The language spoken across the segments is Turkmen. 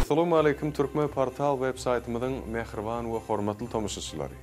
Assalamu alaikum Türkmen portal web-saytymyzyň mehriban we hormatly tomuşçylary.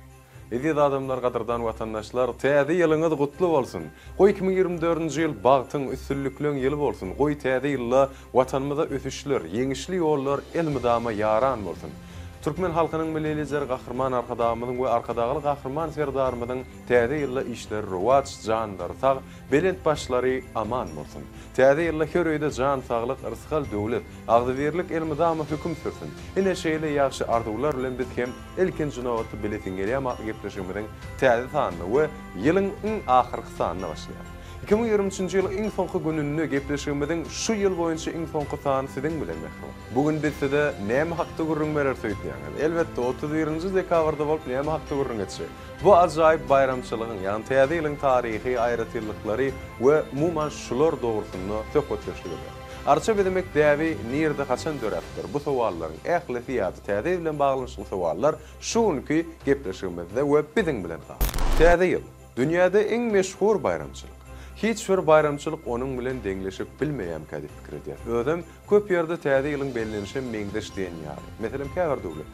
Edid adamlar gadyrdan watandaşlar, täze ýylyňyz gutly bolsun. Goý 2024-nji ýyl bagtyň üstünlükliň ýyly bolsun. Goý täze ýylda watanymyza ötüşler, ýeňişli ýollar elmydama ýaran bolsun. Türkmen halkynyň millilijer gahrman arkadamyzyň we arkadagyly gahrman serdarymyzyň täze ýylda işleri rowat, janlar sag, belent başlary aman bolsun. Täze ýylda her öýde jan saglyk, rizqal döwlet, agdybirlik elmydama höküm sürsin. Ine şeýle ýaxşy arzuwlar bilen biz hem ilkinji nowaty biletin gelýär, gepleşigimiň täze sanyny we ýylyň ahyrky sanyny başlaýar. 2023-nji ýyl iň soňky gününi gepleşigimiň şu ýyl boýunça iň soňky sany siziň bilen mehriban. Bugün biz size näme hakda gurrun berer söýdýäňiz. Elbetde 31-nji dekabrda bolup näme hakda gurrun geçse. Bu ajaýyp bayramçylygyň, ýani täze ýylyň taryhy, aýratyrlyklary we umuman şular dogrusyny söhbet geçirýär. Arça bedemek däwi nirde haçan döräpdir. Bu sowallaryň ählisi ýa-da täze bilen baglanşyk sowallar şuňky gepleşigimizde we biziň bilen gal. Täze ýyl dünýäde iň meşhur bayramçylyk. Hiç bir bayramçylyk onun bilen deňleşip bilmeýän kädi pikir edýär. Özüm köp ýerde täze ýylyň bellenişi meňdeş diýen ýaly. Meselem käbir döwlet.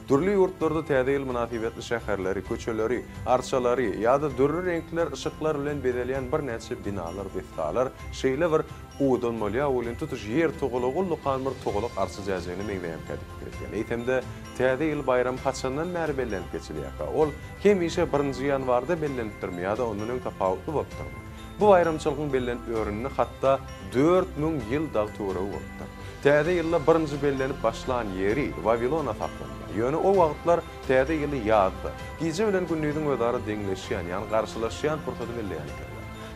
Durly ýurtlarda täze ýyl münasibetli şäherleri, köçeleri, arçalary ýa-da dürli renkler, ışyklar bilen bedelýän bir näçe binalar, deftalar, şeýle bir udan molya ulen tutuş ýer togulugully kanmyr toguluk arça jäjyny meňdeýän kädi pikir edýär. Eýtemde täze ýyl bayram haçandan bäri bellenip geçilýär. Ol hemişe 1-nji ýanwarda bellenip durmaýar da onuň tapawutly bolup durýar. Bu bayramçylygyň bellen öğrenini hatta 4000 ýyl dag töwregi bolupdy. Täze ýylda 1-nji bellenip başlan ýeri Vavilona taplandy. Ýöne o wagtlar täze ýyly ýazdy. Gije bilen günnüýiň özara deňleşýän, ýani garşylaşýan pursaty belleýän.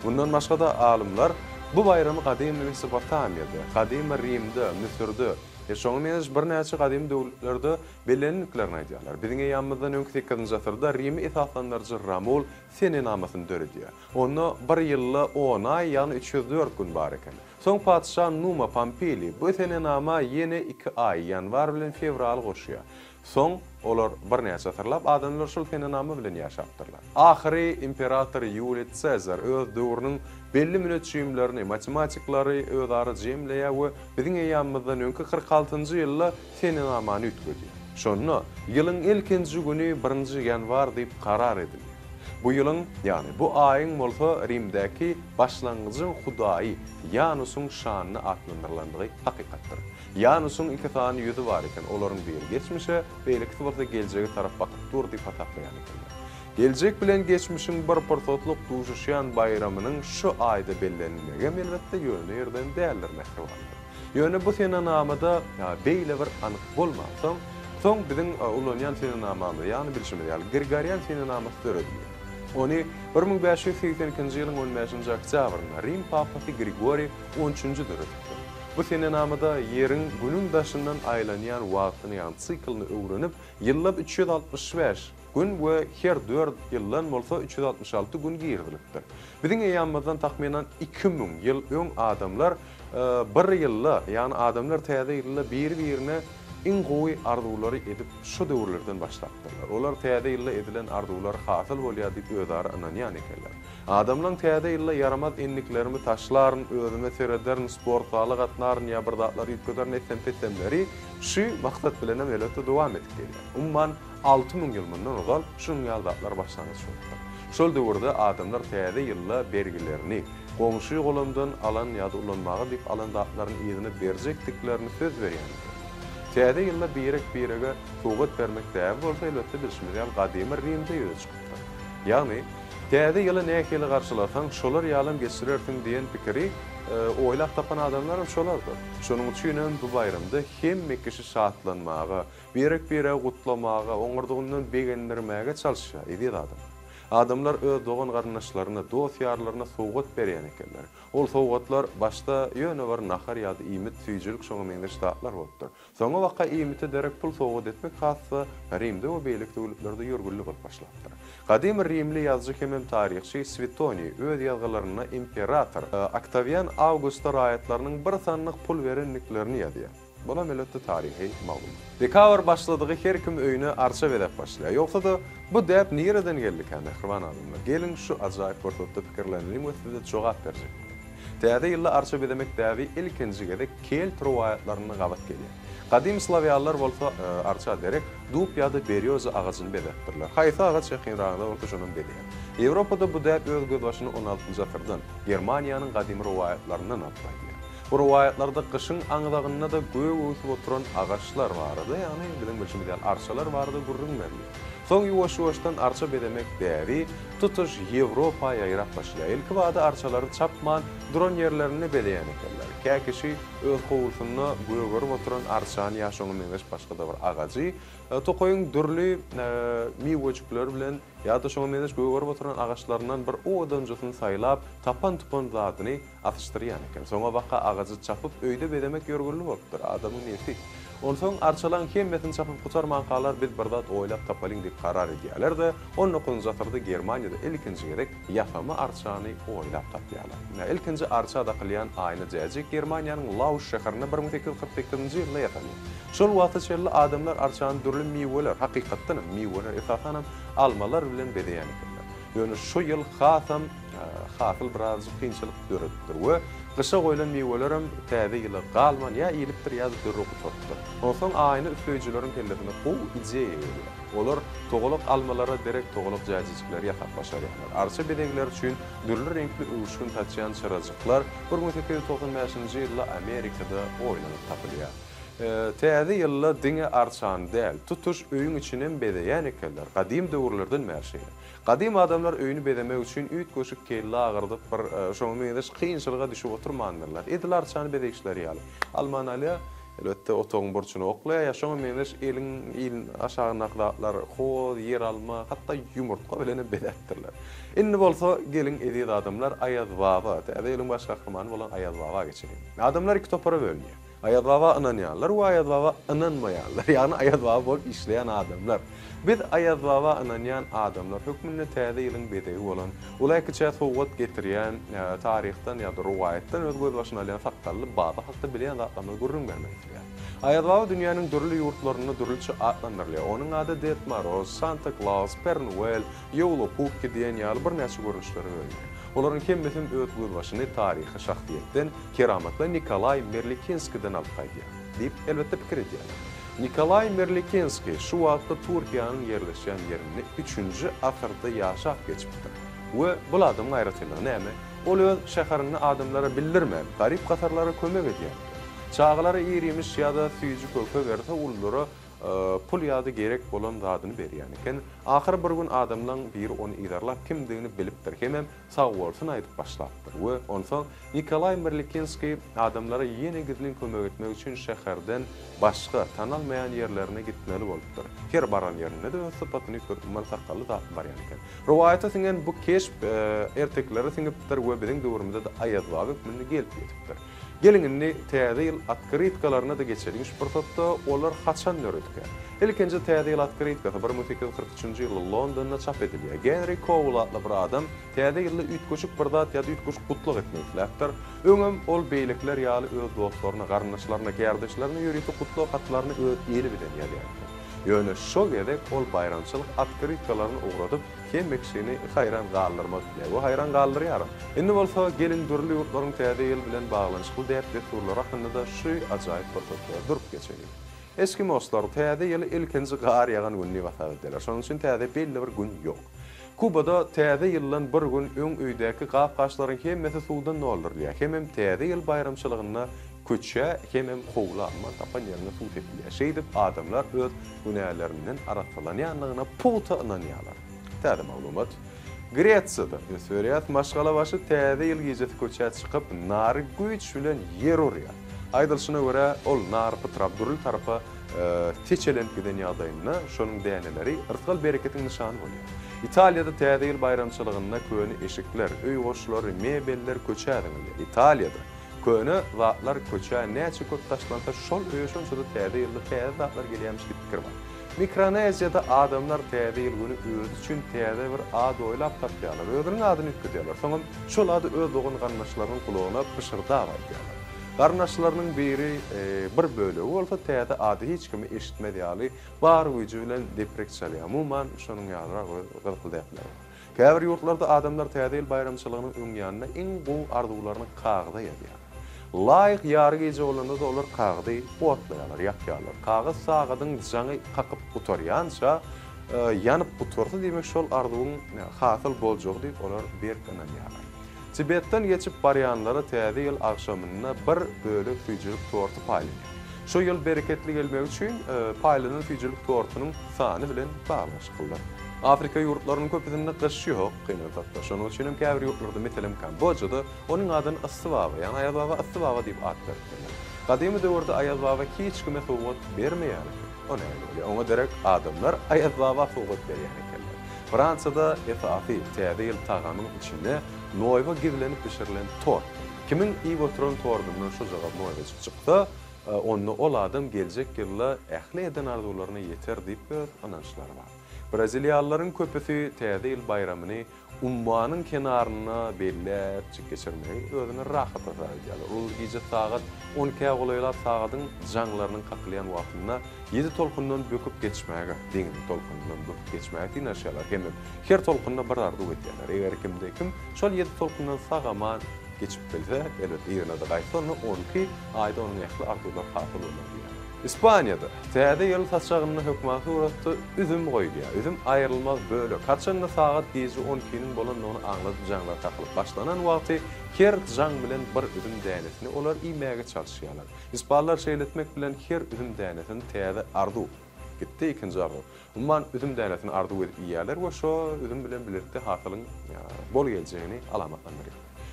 Bundan başga da alymlar bu bayramy gadymy Mesopotamiýada, gadymy Rimde, Misirde, şoňa meňe bir näçe gadymy döwletlerde bellenliklerini aýdýarlar. Biziň ýanymyzdan öňki 8-nji asyrda Rimi esaslandarjy Romul seni namasyny döredýär. Onu bir ýylda 10 ay, ýani 304 gün bar eken. Soň padşah Numa Pompili bu seni nama ýene 2 ay, ýanwar bilen fevral goşýar. Soň olar bir näçe asyrlap adamlar şol seni nama bilen ýaşapdyrlar. Ahyry imperator Julius Caesar öz döwrüniň belli münetçiýimlerini, matematiklary özara jemleýär we biziň ýanymyzdan öňki 46-njy ýylda seni namany ütgedi. Şonu ýylyň ilkinji güni 1-nji ýanwar diýip karar edildi. Bu ýylyň, ýani bu aýyň bolsa Rimdäki başlangyjyň Hudaý, Janusyň şanyny atlandyrlandygy hakykatdyr. Janusyň iki tany ýüzi bar eken, olaryň biri geçmişe, beýleki bolsa geljege tarap bakyp dur diýip ataplaýan ekenler. Geljek bilen geçmişiň bir portotlyk duşuşýan bayramynyň şu aýda bellenmegi elbetde ýöne ýerden dälidirmek bolýar. Ýöne bu sene namada beýle bir anyk bolmasaň, soň biziň ulanýan sene namady, ýani bilşimi ýaly Gregorian sene namasy döredilýär. Onu 1582-nji ýylyň 15-nji oktýabrynda Rim papasy Grigori 13-nji döredipdi. Bu sene namada ýeriň günüň daşyndan aýlanýan wagtyny, ýani siklyny öwrenip, ýyllap 365 gün we her 4 ýyldan bolsa 366 gün girdilipdir. Biziň ýanymyzdan tahminan 2000 ýyl öň adamlar bir ýylda, ýani adamlar täze ýylda bir-birine iň gowy arzuwlary edip şu döwürlerden başlapdylar. Olar täze ýylda edilen arzuwlar hasyl bolýar diýip özleri inanýan ekenler. Adamlaryň täze ýylda yaramaz enliklerimi taşlaryn, özüme serederin, sport galy gatnaryn ýa bir zatlar ýetgederin etsemleri şu maksat bilen elbetde dowam edip gelýär. Umman 6000 ýyl mundan ozal şuň ýazatlar başlanýar boldy. Şol döwürde adamlar täze ýylda bergilerini goňşy golandan alan ýa-da ulanmagy diýip alan zatlaryň ýerine berjekdiklerini söz berýän. Täze ýylda birege sowgat bermek däl bolsa elbetde bilşmediň gadymy Rimde ýöne çykdy. Ýani täze ýyly näkeli garşylasaň şolar ýalym geçirersiň diýen pikiri oýlap tapan adamlar şolardyr. Şonuň üçin bu bayramda hemme kişi şatlanmaga, birege gutlamaga, oňurdygyndan begendirmäge çalyşýar edi adam. Adamlar öz dogan garnaşlaryna, dost ýarlaryna sowgat berýän ekenler. Ol sowgatlar başda ýöne bir nahar ýa-da iýmit süýjülük şoňa meňde ştatlar bolupdyr. Soňa waka iýmite derek pul sowgat etmek hasy Rimde we beýlik döwletlerde ýörgünli bolup başlapdyr. Gadymy Rimli ýazgy hem taryhçy Suetoniy öz ýazgylaryna imperator Octavian Augustus raýatlarynyň bir sanlyk pul berenliklerini ýazýar. Buna melletde tarihi malum. Dekabr başladığı her kim öýüne arça verip başlaýar. Ýoksa da bu däp nereden geldik hände Hırvan adamlar? Gelin şu ajaýyp portotda pikirlenelim we size jogap berjek. Täze ýylda arça bedemek däwi ilkinji gedek Kelt roýatlaryny gabat gelýär. Qadim Slavyalılar bolsa arça derek dup ýa-da berioza ağacyny bedetdirler. Haýsy ağaç ýakynragynda bolsa şonun bedýär. Ýewropada bu däp öz göz başyny 16-njy asyrdan Germaniýanyň gadim rowayatlarynyň atlaýdy. Bu rowayatlarda kışın aňydagyna da göw ösüp oturan agaçlar bardy, ýani bilen bilşimde arçalar bardy, gurrun berdi. Soň ýuwaş-ýuwaşdan arça bedemek däri tutuş Ýewropaýa ýaýrap başlaýar. Ilki wada arçalary çapman duran ýerlerini bedeýän ekenler. Käkişi öz howlusyna göw görüp oturan arçany ýaşagyny meňeş başga da bir agajy, tokoýun dürli miwejikler bilen ýa-da şoňa meňeş göw görüp oturan agaçlaryndan bir odanjysyny saýlap, tapan-tupan zadyny atışdyrýan eken. Soňa waka agajy çapyp öýde bedemek ýörgünli bolupdyr. Adamyň nesi? Onsoň arçalaryň hemmetini çapyp gutarman galar biz birdat oýlap tapalyň diýip karar edýärler-de, onu konjatyrda Germaniýada ilkinji gerek ýafamy arçany oýlap tapýarlar. Ilkinji arça da qilýan aýny jäjek Germaniýanyň Lauş şäherine 1842-nji ýylda ýatandy. Şol wagtda şerli adamlar arçany dürli miweler, hakykatdan miweler esasan almalar bilen bedeýän ekenler. Ýöne şu ýyl hasıl biraz kynçylyk görüpdir we Gışa goýulan miwelerim täze ýyly galman ýa ýylipdir ýa-da dürrüp tutupdyr. Onsoň aýny üflöýjileriň kelletine gowy ideýa berýär. Olar togalak almalara derek togalak jäjikler ýasap başarýarlar. Arça bedegler üçin dürli renkli uwuşkun taçýan çyrajyklar 1895-nji ýylda Amerikada oýlanyp tapylýar. Täze ýylda diňe arçan däl, tutuş öýüň içinen bedeýän ekenler. Gadim döwürlerden märşeýär. Gadim adamlar öýünü bedemek üçin üýt goşuk kelle agyrdyp bir şoňa meňeş kynçylyga düşüp oturmandylar. Edil arçany bedekçiler ýaly. Almanaly elbetde otogyň burçuny oklaýar, ýa-şoňa meňeş elin aşağı naklatlar, hol, yer alma, hatda ýumurtga bilen bedetdirler. Indi bolsa gelin edil adamlar Ayaz Baba, täze ýylyň baş gahrmany bolan Ayaz Baba geçelim. Adamlar iki topara bölünýär. Ayaz Baba inanýanlar we Ayaz Baba inanmaýanlar. Ýani Ayaz Baba bolup işleýän adamlar. Biz Ayaz Baba inanýan adamlar hökmünde täze ýylyň bedegi bolan, ular kiçe sowgat getirýän taryhdan ýa-da rowayatdan öz göz başyna alýan faktarly Baba hakda bilýän zatlarny gurrun bermekdir. Ayaz Baba dünýäniň dürli ýurtlaryny dürliçe adlandyrylýar. Onuň ady Ded Moroz, Santa Claus, Pernowel, Ýowla Pukki diýen ýaly bir näçe görnüşleri bolýar. Olaryň hemmetini öz göz başyny taryhy şahsiýetden, keramatly Nikolay Merlikinski'den alyp gaýdýar. Diýip elbetde pikir edýär. Nikolay Merlikinski şu wagtda Türkiýanyň ýerleşýän ýerini 3-nji asyrda ýaşap geçipdir. We bu adam gaýratlylar näme? Ol öz şäherini adamlara bildirmän, garyp gatarlara kömek edýär. Çağlary ýerimiş ýa-da süýjü köpe berse ullara pul ýa-da gerek bolan zadyny berýän eken. Ahir bir gün adamlaryň biri onu idarlap kimdigini bilipdir. Hemem sag bolsun aýdyp başlapdyr. We onsoň Nikolay Merlikinski adamlara ýene gidilin kömek etmek üçin şäherden başga tanalmaýan ýerlerine gitmeli bolupdyr. Her baran ýerinde de sypatyny görünmän sakally da barýan eken. Rowaýata singen bu keşp ertekleri singipdir we biziň döwrümizde de Ayaz Baba hükmünde gelip ýetipdir. Gelinini täze ýyl atkritgalaryna da geçelim. Şu pursatda olar haçan nöretke. Ilkinji täze ýyl atkritka 1843-nji ýylda Londonda çap edilýär. Henry Cole adly bir adam täze ýylda üýt goşuk bir zat ýa-da üýt goşuk gutluk etmekdir. Öňüm ol beýlikler ýaly öz dostlaryna, garnaşlaryna, kardeşlerine ýöretip gutluk hatlaryny öz ýeri bilen ýazýar. Ýöne şo gerek ol bayramçylyk atkritkalaryny ugradyp hemmekşini hayran galdyrmak bilen. Bu hayran galdyrýar. Indi bolsa gelin dürli ýurtlaryň täze ýyl bilen baglanyşyk däp deturlar hakynda da şu ajaýyp bir durup geçelim. Eskimoslar täze ýyly ilkinji gar ýagan günni wafat etdiler. Şonuň üçin täze belli bir gün ýok. Kubada täze ýyldan bir gün öň öýdäki gap-gaşlaryň hemmesi suwdan doldurulýar. Hemem täze ýyl bayramçylygyna köçe hemem howlama tapan ýerine suw sepilýär. Şeýdip adamlar öz günälerinden araflanýanlygyna puta inanýarlar. Täze maglumat. Gretsiýada Ösüriýat maşgala başı täze ýyl gejesi köçe çykyp nary güýç bilen ýer urýar. Aýdylşyna görä ol nar pytrap durul tarapa teçelenip giden ýagdaýynda şonuň däneleri ırtkal bereketiň nişany bolýar. Italiýada täze ýyl bayramçylygyna köni eşikler, öý goşulary, mebeller köçe edilýär. Italiýada köni zatlar köçe näçe köp taşlansa şol öýşonçada täze ýylda täze zatlar gelýärmiş diýip pikir bar. Mikroneziýada adamlar täze ýyl güni öz üçin täze bir ad oýlap tapýarlar. Özüniň adyny ütküdýärler. Soňra şol ady öz dogun garnaşlarynyň kulagyna pişirda aýdýarlar. Garnaşlarynyň biri bir bölegi bolsa täze ady hiç kimi eşitmedi ýaly bar güýji bilen depressiýa. Umumyň şonuň ýalyra gyldyplar. Käbir ýurtlarda adamlar täze ýyl bayramçylygynyň öňýanyna iň gowy arzuwlaryny kagda ýazýar. Layık yarı gece olanda da olar kağıdı otlayalar, yakyalar. Kağıt sağadın janı kakıp kutaryança yanıp kutardı demek şol arduğun hasıl boljoq deyip olar bir kanan yalar. Tibet'ten geçip baryanlara täze ýyl akşamyna bir bölük füýjülük torty paýlanýar. Şu ýyl bereketli gelmek üçin paýlanan füýjülük tortynyň sany bilen baglaşyklar. Afrika ýurtlarynyň köpüsinde gyş ýok, gynaly tapda. Şonuň üçin hem käbir ýurtlarda meselem Kambodjada onun adyny Ysybaba, ýani Ayazbaba Ysybaba diýip ad berdiler. Gadymy döwürde Ayazbaba hiç kime sowgat bermeýär. Ona öyle. Ona derek adamlar Ayazbaba sowgat berýär ekenler. Fransada esafi täze ýyl tagamynyň içinde noýba gizilenip pişirilen tor. Kimin iyi oturan tordundan şu jogap noýba çykdy, onu ol adam geljek ýylda ähli eden arzuwlaryna ýeter diýip anançlar bar. Braziliýalylaryň köpüsi täze ýyl bayramyny ummanyň kenaryna bellep geçirmeyi özüne rahat edýärler. Ol gece saat 12-ä golaýlar sagatyň janglarynyň kakylýan wagtyna 7 tolkundan böküp geçmäge, deňiň tolkundan böküp geçmäge dinäşýärler. Her tolkundan bir ardu etýärler. Eger kimde kim şol 7 tolkundan sagaman geçip belse, elbet ýerine de gaýtsa, 12 aýda onun ýakly ardular hasyl bolýar. İspaniýada täze ýyl taşagynyň hökümaty uratdy üzüm goýdýar. Üzüm aýrylmaz bölek. Kaçanda saat gece 12-nin bolandygyny aňladyp janglar takylyp başlanan wagty her jang bilen bir üzüm dänesini olar iýmäge çalışýarlar. İspanlar şeýletmek bilen her üzüm dänesini täze ardu gitdi ikinji ardu. Umman üzüm dänesini ardu edip ýýärler we şo üzüm bilen birlikde hasylyň bol geljegini alamatlandyryr.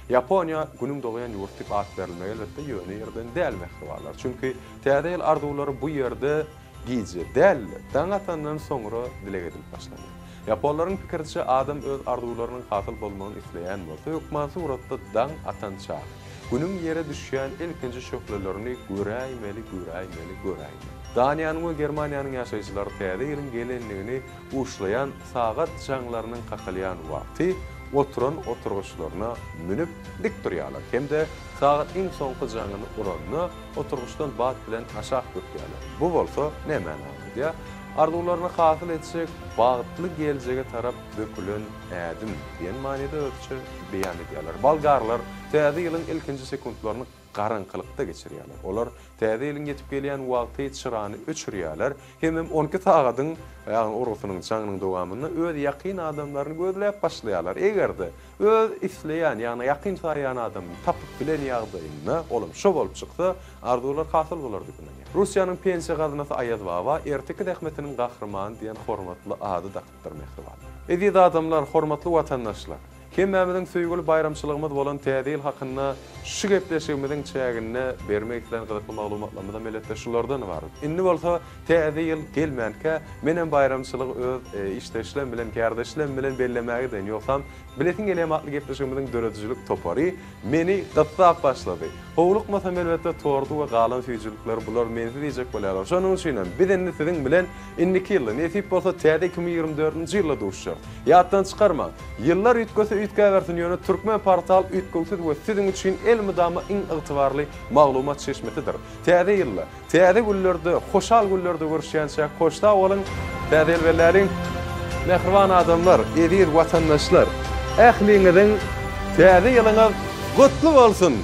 Yaponiya günüm doğayan ýurt diýip ad berilmegi elbetde ýöne ýerden dälmekdi barlar. Çünki täze ýyl arduwlary bu ýerde gize däl daň atandan soňra dile gedilip başlandy. Yaponlaryň pikirçe adam öz arduwlarynyň hasyl bolmagyny isleýän bolsa, hökümaty uratda daň atança günüm ýere düşýän ilkinji şöklelerini göräýmeli. Daniýanyň we Germaniýanyň ýaşaýjylary täze ýylyň gelenligini uşlayan sagat janglarynyň kakylýan wagty oturan oturguşlaryna münüp dik durýarlar. Hemde sagat iň soňky jangany uranyna oturguşdan bat bilen aşağı götürýärler. Bu bolsa näme manaýda? Arduwlaryny hasyl etsek, bagtly geljege tarap dökülen ädim diýen manyda ölçü beýan edýärler. Balgarlar täze ýylyň ilkinji sekundlaryny garankylykda geçirýärler. Olar täze ýylyň ýetip gelýän wagty çyrany öçürýärler. Hem 12 sagatyň ýani urusynyň çaňynyň dowamyny öz ýakyn adamlaryny gözläp başlaýarlar. Egerde öz isleýän ýani ýakyn saýan adam tapyp bilen ýagdaýyna olum şo bolup çyksa, arduwlar hasyl bolar diýip inanýar. Russiýanyň pensiýa gazynasy Ayazbaba erteki ähmetiniň gahrymany diýen hormatly ady dakdyrmakdy bar. Edýät adamlar, hormatly watandaşlar, Kemmämizin söýgüli bayramçylygymyz bolan täze ýyl hakynda şu gepleşigimiziň çägine bermek bilen gyzykly maglumatlarymyz melletde şulardan bar. Indi bolsa täze ýyl gelmänkä menen bayramçylyg öz işleşlen bilen, kardeşlen bilen bellemäge den ýoksam, biletin gelematly gepleşigimiziň döredijlik topary meni gatsak başlady. Howluk masam elbetde tordu we galan füýjülükler bular meni diýjek bolýarlar. Şonuň üçin bidenni siziň bilen indiki ýyl nesip bolsa täze 2024-nji ýylda duşýar. Ýatdan çykarma. Ýyllar üýtgese üýtkäbersin ýöne türkmen portal üýtgüsüz we siziň üçin el mydama iň ygtybarly maglumat çeşmetidir. Täze ýylda, täze günlerde, hoşal günlerde görüşýänçä hoşda bolun täze ýylberleriň mehriban adamlar, edir watandaşlar. Ähliňiziň täze ýylyňyz gutly bolsun.